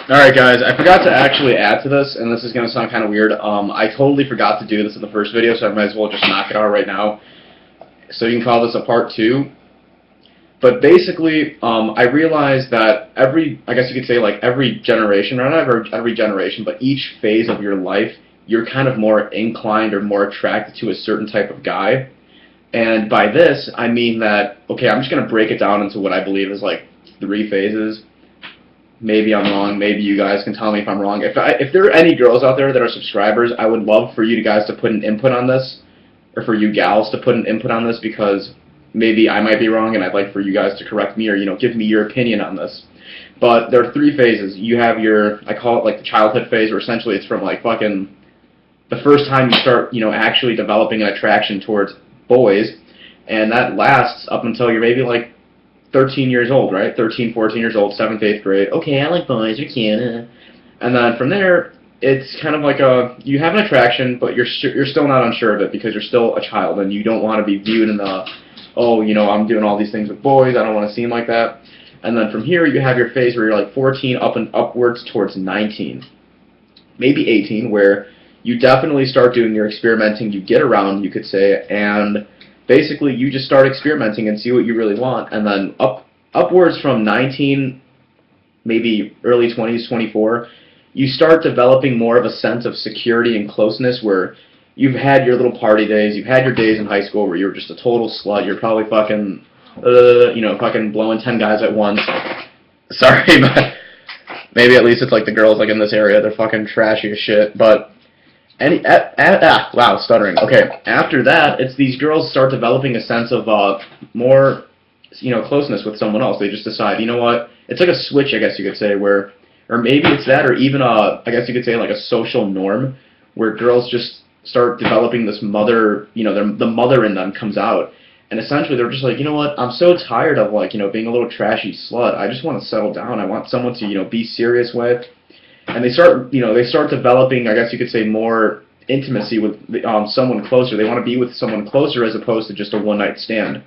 Alright guys, I forgot to actually add to this, and this is going to sound kind of weird. I totally forgot to do this in the first video, so I might as well just knock it out right now. So you can call this a part 2. But basically, I realized that I guess you could say like every generation, or not every generation, but each phase of your life, you're kind of more inclined or more attracted to a certain type of guy. And by this, I mean that, okay, I'm just going to break it down into what I believe is like 3 phases. Maybe I'm wrong. Maybe you guys can tell me if I'm wrong. If there are any girls out there that are subscribers, I would love for you guys to put an input on this, or for you gals to put an input on this, because maybe I might be wrong, and I'd like for you guys to correct me, or give me your opinion on this. But there are 3 phases. You have I call it like the childhood phase, where essentially it's from like fucking the first time you start, actually developing an attraction towards boys, and that lasts up until you're maybe like 13 years old, right? 13, 14 years old, 7th, 8th grade. Okay, I like boys, you're cute. And then from there, it's kind of like you have an attraction, but you're still not unsure of it because you're still a child and you don't want to be viewed in the, oh, I'm doing all these things with boys, I don't want to seem like that. And then from here, you have your phase where you're like 14 up and upwards towards 19, maybe 18, where you definitely start doing your experimenting, you get around, you could say, and basically you just start experimenting and see what you really want. And then upwards from 19, maybe early 20s, 24, you start developing more of a sense of security and closeness, where you've had your little party days, you've had your days in high school where you were just a total slut, you're probably fucking, fucking blowing 10 guys at once. Sorry, but maybe at least it's like the girls like in this area, they're fucking trashy as shit, but wow, stuttering. Okay, after that, it's these girls start developing a sense of more, closeness with someone else. They just decide, you know what? It's like a switch, I guess you could say, or maybe it's that, or even I guess you could say like a social norm, where girls just start developing this mother, the mother in them comes out, and essentially they're just like, you know what? I'm so tired of being a little trashy slut. I just want to settle down. I want someone to be serious with. And they start developing, I guess you could say, more intimacy with someone closer. They want to be with someone closer as opposed to just a one-night stand.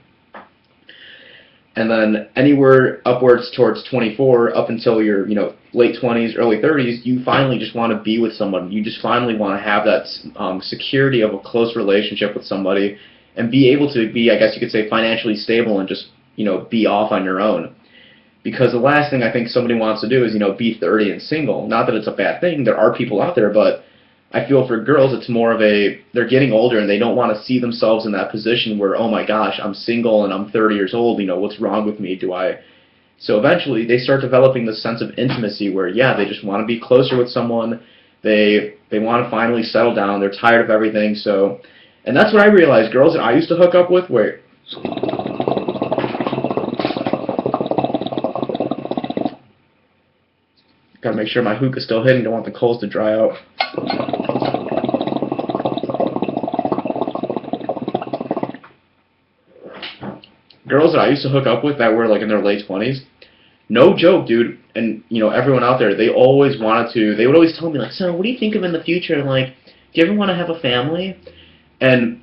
And then anywhere upwards towards 24, up until your, late 20s, early 30s, you finally just want to be with someone. You just finally want to have that security of a close relationship with somebody and be able to be, I guess you could say, financially stable and just, be off on your own. Because the last thing I think somebody wants to do is, be 30 and single. Not that it's a bad thing. There are people out there, but I feel for girls it's more of they're getting older and they don't want to see themselves in that position where, oh my gosh, I'm single and I'm 30 years old, what's wrong with me? So eventually they start developing this sense of intimacy where, yeah, they just want to be closer with someone. They want to finally settle down. They're tired of everything. And that's what I realized. Girls that I used to hook up with were... Gotta make sure my hookah's still hitting. Don't want the coals to dry out. Girls that I used to hook up with that were in their late 20s, no joke, dude, and everyone out there, they would always tell me so what do you think of in the future? And do you ever want to have a family? And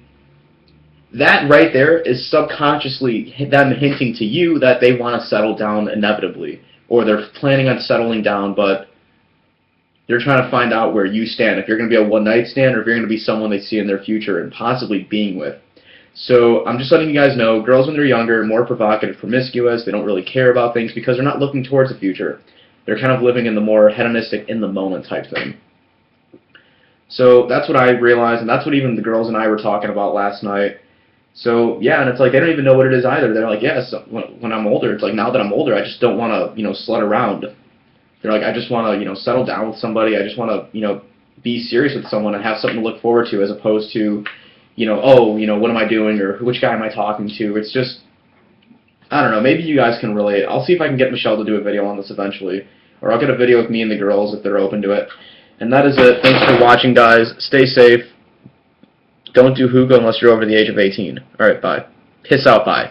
that right there is subconsciously them hinting to you that they want to settle down inevitably. Or they're planning on settling down, but they're trying to find out where you stand. If you're going to be a one-night stand, or if you're going to be someone they see in their future and possibly being with. So I'm just letting you guys know, girls when they're younger, more provocative, promiscuous, they don't really care about things because they're not looking towards the future. They're kind of living in the more hedonistic, in-the-moment type thing. So that's what I realized, and that's what even the girls and I were talking about last night. So, yeah, and it's they don't even know what it is either. They're like, yes, when I'm older, it's now that I'm older, I just don't want to, slut around. They're like, I just want to, settle down with somebody. I just want to, be serious with someone and have something to look forward to as opposed to, oh, what am I doing or which guy am I talking to? It's just, I don't know, maybe you guys can relate. I'll see if I can get Michelle to do a video on this eventually. Or I'll get a video with me and the girls if they're open to it. And that is it. Thanks for watching, guys. Stay safe. Don't do hookah unless you're over the age of 18. Alright, bye. Piss out, bye.